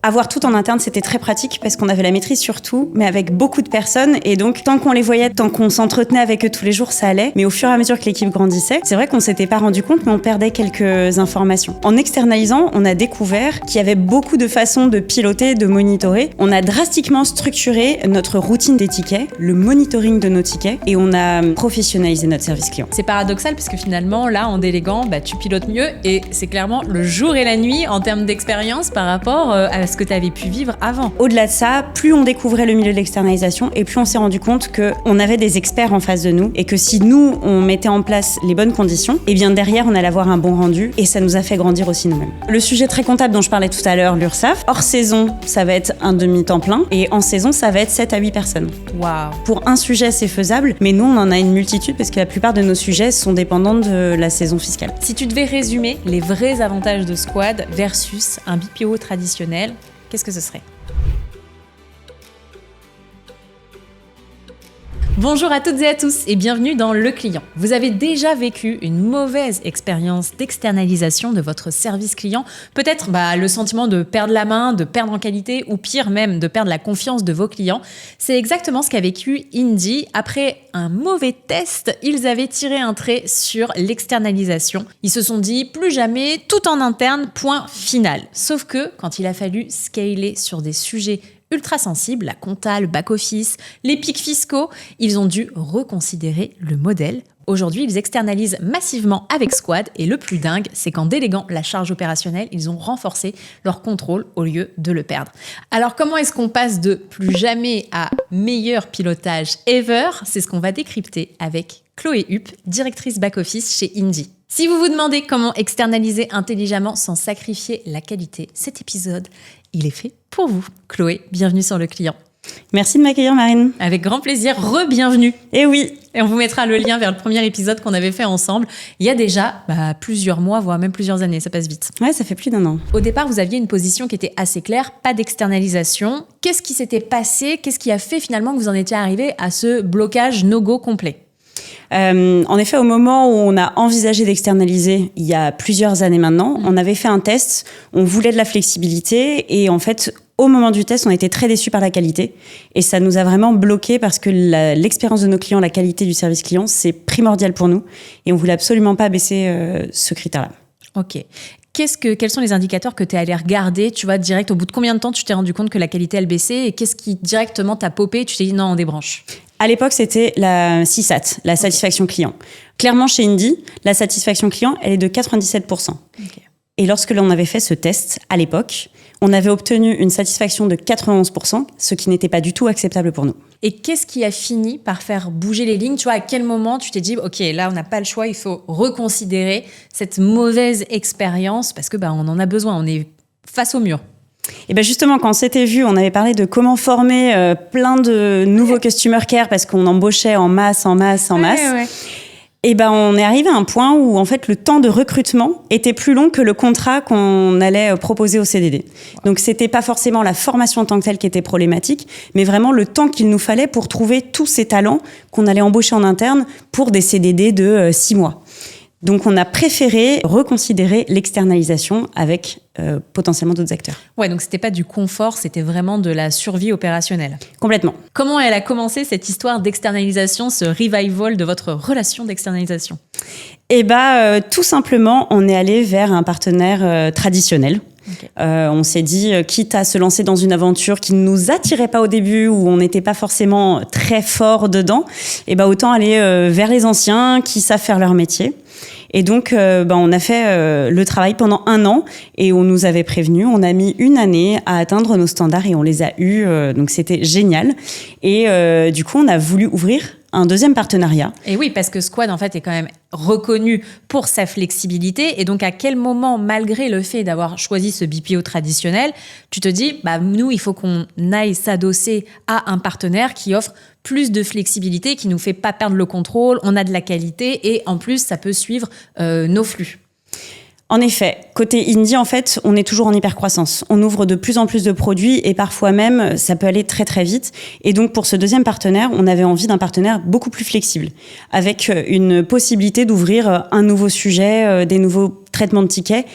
Avoir tout en interne, c'était très pratique parce qu'on avait la maîtrise sur tout, mais avec beaucoup de personnes. Et donc, tant qu'on les voyait, tant qu'on s'entretenait avec eux tous les jours, ça allait. Mais au fur et à mesure que l'équipe grandissait, c'est vrai qu'on s'était pas rendu compte, mais on perdait quelques informations. En externalisant, on a découvert qu'il y avait beaucoup de façons de piloter, de monitorer. On a drastiquement structuré notre routine des tickets, le monitoring de nos tickets, et on a professionnalisé notre service client. C'est paradoxal parce que finalement, là, en déléguant, tu pilotes mieux et c'est clairement le jour et la nuit en termes d'expérience par rapport à ce que tu avais pu vivre avant. Au-delà de ça, plus on découvrait le milieu de l'externalisation et plus on s'est rendu compte qu'on avait des experts en face de nous et que si nous, on mettait en place les bonnes conditions, et bien derrière, on allait avoir un bon rendu et ça nous a fait grandir aussi nous-mêmes. Le sujet très comptable dont je parlais tout à l'heure, l'URSSAF, hors saison, ça va être un demi-temps plein et en saison, ça va être 7 à 8 personnes. Waouh. Pour un sujet, c'est faisable, mais nous, on en a une multitude parce que la plupart de nos sujets sont dépendants de la saison fiscale. Si tu devais résumer les vrais avantages de Squad versus un BPO traditionnel, qu'est-ce que ce serait ? Bonjour à toutes et à tous et bienvenue dans Le Client. Vous avez déjà vécu une mauvaise expérience d'externalisation de votre service client, peut-être le sentiment de perdre la main, de perdre en qualité ou pire même de perdre la confiance de vos clients. C'est exactement ce qu'a vécu Indie. Après un mauvais test, ils avaient tiré un trait sur l'externalisation. Ils se sont dit plus jamais, tout en interne, point final. Sauf que quand il a fallu scaler sur des sujets ultra sensibles, la compta, le back-office, les pics fiscaux, ils ont dû reconsidérer le modèle. Aujourd'hui, ils externalisent massivement avec Squad et le plus dingue, c'est qu'en déléguant la charge opérationnelle, ils ont renforcé leur contrôle au lieu de le perdre. Alors comment est-ce qu'on passe de plus jamais à meilleur pilotage ever ? C'est ce qu'on va décrypter avec Chloé Hupp, directrice back-office chez Indie. Si vous vous demandez comment externaliser intelligemment sans sacrifier la qualité, cet épisode, il est fait pour vous. Chloé, bienvenue sur Le Client. Merci de m'accueillir, Marine. Avec grand plaisir, re-bienvenue. Et oui. Et on vous mettra le lien vers le premier épisode qu'on avait fait ensemble. Il y a déjà plusieurs mois, voire même plusieurs années, ça passe vite. Ouais, ça fait plus d'un an. Au départ, vous aviez une position qui était assez claire, pas d'externalisation. Qu'est-ce qui s'était passé ? Qu'est-ce qui a fait finalement que vous en étiez arrivé à ce blocage no-go complet ? En effet, au moment où on a envisagé d'externaliser, il y a plusieurs années maintenant, on avait fait un test, on voulait de la flexibilité et en fait, au moment du test, on était très déçus par la qualité et ça nous a vraiment bloqué parce que l'expérience de nos clients, la qualité du service client, c'est primordial pour nous et on voulait absolument pas baisser ce critère-là. Ok. Quels sont les indicateurs que tu es allé regarder, tu vois, direct, au bout de combien de temps tu t'es rendu compte que la qualité, elle baissait et qu'est-ce qui directement t'a popé, tu t'es dit non, on débranche ? À l'époque, c'était la CSAT, la satisfaction client. Clairement, chez Indie, la satisfaction client, elle est de 97%. Okay. Et lorsque l'on avait fait ce test, à l'époque, on avait obtenu une satisfaction de 91%, ce qui n'était pas du tout acceptable pour nous. Et qu'est-ce qui a fini par faire bouger les lignes ? Tu vois, à quel moment tu t'es dit, OK, là, on n'a pas le choix, il faut reconsidérer cette mauvaise expérience parce que on en a besoin, on est face au mur. Et bien justement, quand on s'était vu, on avait parlé de comment former plein de nouveaux customer care parce qu'on embauchait en masse. Ouais. Et on est arrivé à un point où en fait le temps de recrutement était plus long que le contrat qu'on allait proposer au CDD. Donc c'était pas forcément la formation en tant que telle qui était problématique, mais vraiment le temps qu'il nous fallait pour trouver tous ces talents qu'on allait embaucher en interne pour des CDD de 6 mois. Donc, on a préféré reconsidérer l'externalisation avec potentiellement d'autres acteurs. Ouais, donc c'était pas du confort, c'était vraiment de la survie opérationnelle. Complètement. Comment elle a commencé cette histoire d'externalisation, ce revival de votre relation d'externalisation ? Tout simplement, on est allé vers un partenaire traditionnel. Okay. On s'est dit, quitte à se lancer dans une aventure qui ne nous attirait pas au début, où on n'était pas forcément très fort dedans, autant aller vers les anciens qui savent faire leur métier. Et donc, on a fait le travail pendant 1 an et on nous avait prévenu. On a mis 1 année à atteindre nos standards et on les a eus. Donc, c'était génial. Et du coup, on a voulu ouvrir un deuxième partenariat. Et oui, parce que Squad, en fait, est quand même reconnu pour sa flexibilité. Et donc, à quel moment, malgré le fait d'avoir choisi ce BPO traditionnel, tu te dis, nous, il faut qu'on aille s'adosser à un partenaire qui offre plus de flexibilité, qui nous fait pas perdre le contrôle, on a de la qualité et en plus, ça peut suivre nos flux. En effet, côté Indie, en fait, on est toujours en hypercroissance. On ouvre de plus en plus de produits et parfois même, ça peut aller très très vite. Et donc, pour ce deuxième partenaire, on avait envie d'un partenaire beaucoup plus flexible, avec une possibilité d'ouvrir un nouveau sujet, des nouveaux traitements de tickets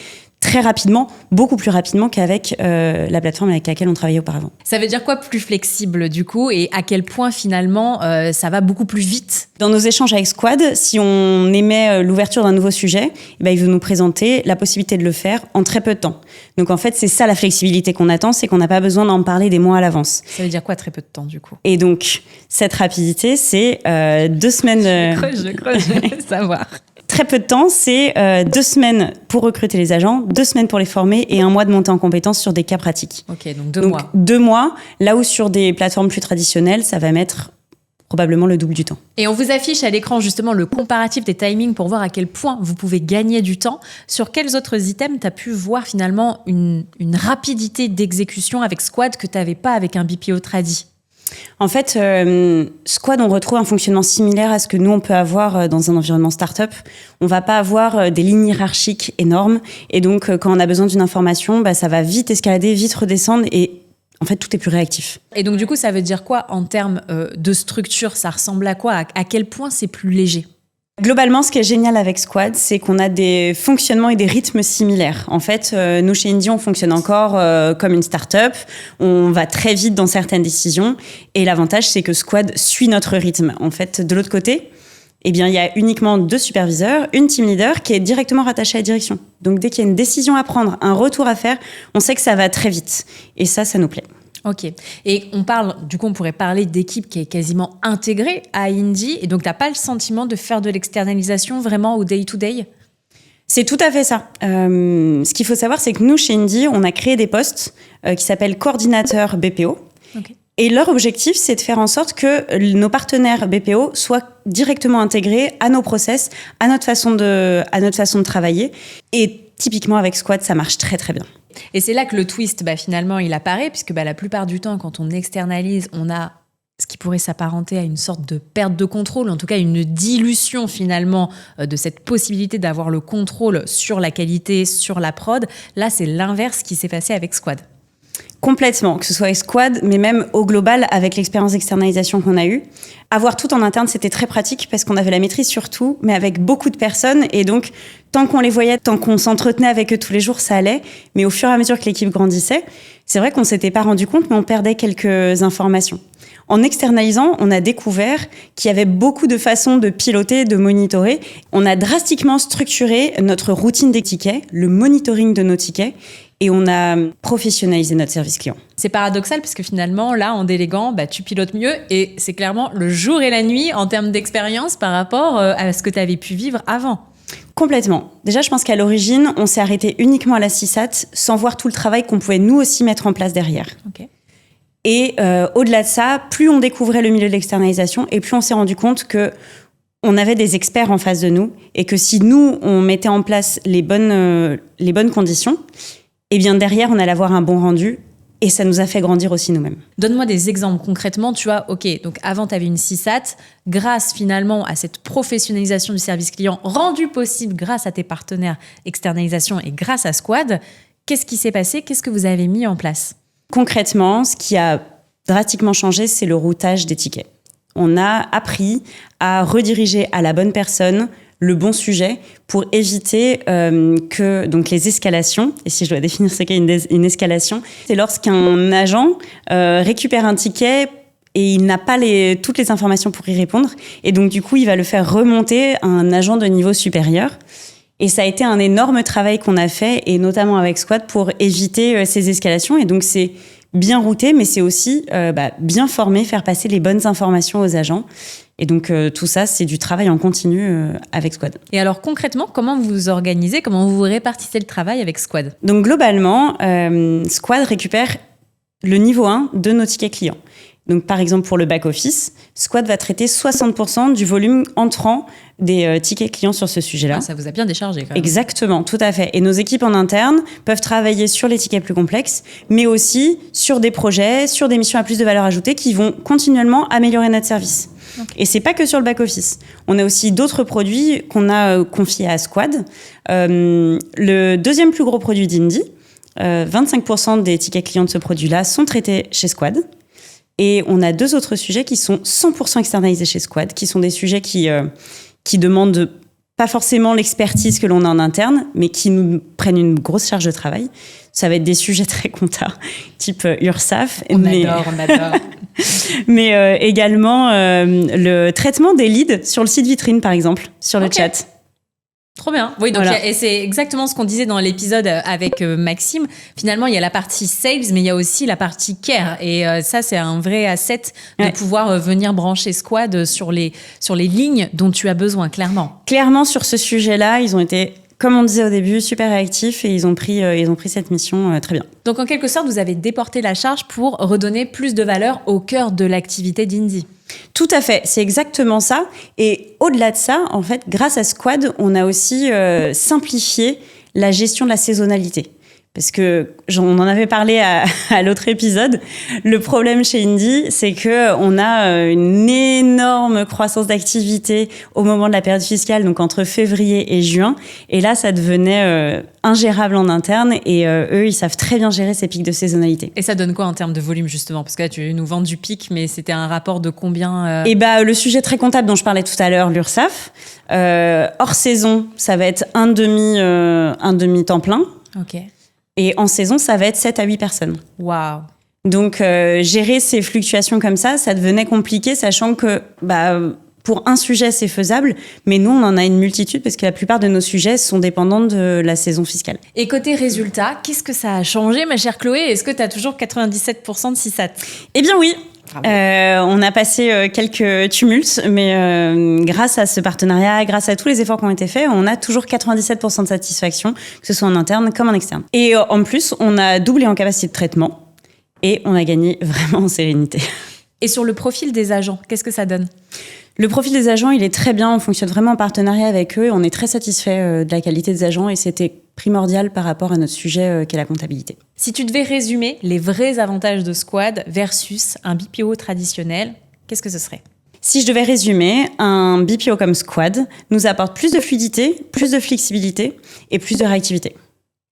très rapidement, beaucoup plus rapidement qu'avec la plateforme avec laquelle on travaillait auparavant. Ça veut dire quoi plus flexible du coup, et à quel point finalement ça va beaucoup plus vite? Dans nos échanges avec Squad, si on émet l'ouverture d'un nouveau sujet, il veut nous présenter la possibilité de le faire en très peu de temps. Donc en fait, c'est ça la flexibilité qu'on attend, c'est qu'on n'a pas besoin d'en parler des mois à l'avance. Ça veut dire quoi très peu de temps du coup? Et donc cette rapidité, c'est 2 semaines... Je creuse, je veux savoir. Très peu de temps, c'est 2 semaines pour recruter les agents, 2 semaines pour les former et 1 mois de montée en compétences sur des cas pratiques. Ok, donc 2 mois. 2 mois, là où sur des plateformes plus traditionnelles, ça va mettre probablement le double du temps. Et on vous affiche à l'écran justement le comparatif des timings pour voir à quel point vous pouvez gagner du temps. Sur quels autres items tu as pu voir finalement une rapidité d'exécution avec Squad que tu n'avais pas avec un BPO tradi? En fait, Squad, on retrouve un fonctionnement similaire à ce que nous, on peut avoir dans un environnement start-up. On va pas avoir des lignes hiérarchiques énormes. Et donc, quand on a besoin d'une information, ça va vite escalader, vite redescendre. Et en fait, tout est plus réactif. Et donc, du coup, ça veut dire quoi en termes de structure? Ça ressemble à quoi? À quel point c'est plus léger? Globalement, ce qui est génial avec Squad, c'est qu'on a des fonctionnements et des rythmes similaires. En fait, nous, chez Indie, on fonctionne encore comme une start-up. On va très vite dans certaines décisions. Et l'avantage, c'est que Squad suit notre rythme. En fait, de l'autre côté, il y a uniquement 2 superviseurs, une team leader qui est directement rattachée à la direction. Donc, dès qu'il y a une décision à prendre, un retour à faire, on sait que ça va très vite. Et ça nous plaît. Ok. Et on pourrait parler d'équipe qui est quasiment intégrée à Indie. Et donc, tu n'as pas le sentiment de faire de l'externalisation vraiment au day-to-day? C'est tout à fait ça. Ce qu'il faut savoir, c'est que nous, chez Indie, on a créé des postes qui s'appellent coordinateurs BPO. Okay. Et leur objectif, c'est de faire en sorte que nos partenaires BPO soient directement intégrés à nos process, à notre façon de travailler. Et typiquement, avec Squad, ça marche très, très bien. Et c'est là que le twist, finalement, il apparaît, puisque la plupart du temps, quand on externalise, on a ce qui pourrait s'apparenter à une sorte de perte de contrôle, en tout cas une dilution finalement de cette possibilité d'avoir le contrôle sur la qualité, sur la prod. Là, c'est l'inverse qui s'est passé avec Squad. Complètement, que ce soit avec Squad, mais même au global, avec l'expérience d'externalisation qu'on a eue. Avoir tout en interne, c'était très pratique parce qu'on avait la maîtrise sur tout, mais avec beaucoup de personnes. Et donc, tant qu'on les voyait, tant qu'on s'entretenait avec eux tous les jours, ça allait. Mais au fur et à mesure que l'équipe grandissait, c'est vrai qu'on ne s'était pas rendu compte, mais on perdait quelques informations. En externalisant, on a découvert qu'il y avait beaucoup de façons de piloter, de monitorer. On a drastiquement structuré notre routine des tickets, le monitoring de nos tickets, et on a professionnalisé notre service client. C'est paradoxal parce que finalement, là, en déléguant, tu pilotes mieux et c'est clairement le jour et la nuit en termes d'expérience par rapport à ce que tu avais pu vivre avant. Complètement. Déjà, je pense qu'à l'origine, on s'est arrêté uniquement à la CSAT sans voir tout le travail qu'on pouvait nous aussi mettre en place derrière. Okay. Et au-delà de ça, plus on découvrait le milieu de l'externalisation et plus on s'est rendu compte que on avait des experts en face de nous et que si nous, on mettait en place les bonnes conditions, et bien derrière, on allait avoir un bon rendu et ça nous a fait grandir aussi nous-mêmes. Donne-moi des exemples concrètement. Tu vois, ok, donc avant, tu avais une CSAT. Grâce finalement à cette professionnalisation du service client rendue possible grâce à tes partenaires externalisation et grâce à Squad, qu'est-ce qui s'est passé? Qu'est-ce que vous avez mis en place? Concrètement, ce qui a drastiquement changé, c'est le routage des tickets. On a appris à rediriger à la bonne personne le bon sujet pour éviter que donc les escalations, et si je dois définir ce qu'est une escalation, c'est lorsqu'un agent récupère un ticket et il n'a pas toutes les informations pour y répondre, et donc du coup il va le faire remonter à un agent de niveau supérieur. Et ça a été un énorme travail qu'on a fait, et notamment avec Squad, pour éviter ces escalations. Et donc c'est bien routé, mais c'est aussi bien formé, faire passer les bonnes informations aux agents. Et donc, tout ça, c'est du travail en continu avec Squad. Et alors, concrètement, comment vous vous organisez? Comment vous répartissez le travail avec Squad? Donc, globalement, Squad récupère le niveau 1 de nos tickets clients. Donc, par exemple, pour le back-office, Squad va traiter 60% du volume entrant des tickets clients sur ce sujet-là. Ah, ça vous a bien déchargé, quand même. Exactement, tout à fait. Et nos équipes en interne peuvent travailler sur les tickets plus complexes, mais aussi sur des projets, sur des missions à plus de valeur ajoutée qui vont continuellement améliorer notre service. Okay. Et c'est pas que sur le back-office. On a aussi d'autres produits qu'on a confiés à Squad. Le deuxième plus gros produit d'Indie, 25% des tickets clients de ce produit-là sont traités chez Squad. Et on a 2 autres sujets qui sont 100% externalisés chez Squad, qui sont des sujets qui demandent pas forcément l'expertise que l'on a en interne, mais qui nous prennent une grosse charge de travail. Ça va être des sujets très comptables, type URSSAF. On adore. Mais également le traitement des leads sur le site vitrine, par exemple, sur le chat. Trop bien. Oui, donc voilà. et c'est exactement ce qu'on disait dans l'épisode avec Maxime. Finalement, il y a la partie sales, mais il y a aussi la partie care. Et ça, c'est un vrai asset de pouvoir venir brancher Squad sur les lignes dont tu as besoin, clairement. Clairement, sur ce sujet-là, ils ont été, comme on disait au début, super réactifs et ils ont pris cette mission très bien. Donc, en quelque sorte, vous avez déporté la charge pour redonner plus de valeur au cœur de l'activité d'Indy. Tout à fait, c'est exactement ça. Et au-delà de ça, en fait, grâce à Squad, on a aussi simplifié la gestion de la saisonnalité. Parce que on en avait parlé à l'autre épisode. Le problème chez Indy, c'est que on a une énorme croissance d'activité au moment de la période fiscale, donc entre février et juin. Et là, ça devenait ingérable en interne. Et eux, ils savent très bien gérer ces pics de saisonnalité. Et ça donne quoi en termes de volume, justement? Parce que là, tu nous vends du pic, mais c'était un rapport de combien Et le sujet très comptable dont je parlais tout à l'heure, l'URSSAF, hors saison, ça va être un demi temps plein. Ok. Et en saison, ça va être 7 à 8 personnes. Waouh. Donc, gérer ces fluctuations comme ça devenait compliqué, sachant que pour un sujet, c'est faisable, mais nous, on en a une multitude parce que la plupart de nos sujets sont dépendants de la saison fiscale. Et côté résultat, qu'est-ce que ça a changé, ma chère Chloé? Est-ce que tu as toujours 97% de CSAT? Eh bien oui. On a passé quelques tumultes, mais grâce à ce partenariat, grâce à tous les efforts qui ont été faits, on a toujours 97% de satisfaction, que ce soit en interne comme en externe. Et en plus, on a doublé en capacité de traitement et on a gagné vraiment en sérénité. Et sur le profil des agents, qu'est-ce que ça donne? Le profil des agents, il est très bien. On fonctionne vraiment en partenariat avec eux. On est très satisfait de la qualité des agents et c'était primordial par rapport à notre sujet qui est la comptabilité. Si tu devais résumer les vrais avantages de Squad versus un BPO traditionnel, qu'est-ce que ce serait? Si je devais résumer, un BPO comme Squad nous apporte plus de fluidité, plus de flexibilité et plus de réactivité.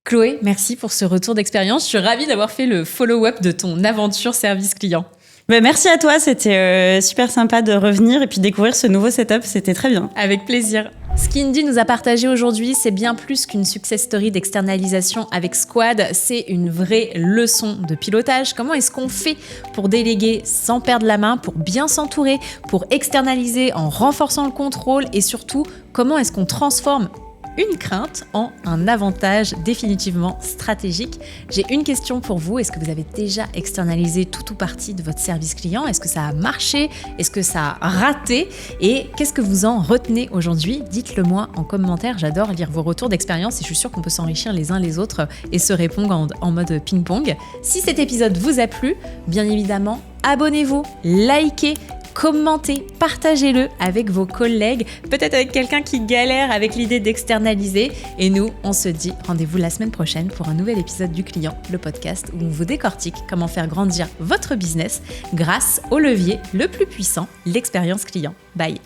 Chloé, merci pour ce retour d'expérience. Je suis ravie d'avoir fait le follow-up de ton aventure service client. Merci à toi, c'était super sympa de revenir et puis découvrir ce nouveau setup, c'était très bien. Avec plaisir. Ce qu'Indy nous a partagé aujourd'hui, c'est bien plus qu'une success story d'externalisation avec Squad, c'est une vraie leçon de pilotage. Comment est-ce qu'on fait pour déléguer sans perdre la main, pour bien s'entourer, pour externaliser en renforçant le contrôle et surtout, comment est-ce qu'on transforme une crainte en un avantage définitivement stratégique. J'ai une question pour vous. Est-ce que vous avez déjà externalisé tout ou partie de votre service client? Est-ce que ça a marché? Est-ce que ça a raté? Et qu'est-ce que vous en retenez aujourd'hui? Dites-le moi en commentaire. J'adore lire vos retours d'expérience et je suis sûre qu'on peut s'enrichir les uns les autres et se répondre en mode ping-pong. Si cet épisode vous a plu, bien évidemment, abonnez-vous, likez, commentez, partagez-le avec vos collègues, peut-être avec quelqu'un qui galère avec l'idée d'externaliser. Et nous, on se dit rendez-vous la semaine prochaine pour un nouvel épisode du Client, le podcast où on vous décortique comment faire grandir votre business grâce au levier le plus puissant, l'expérience client. Bye!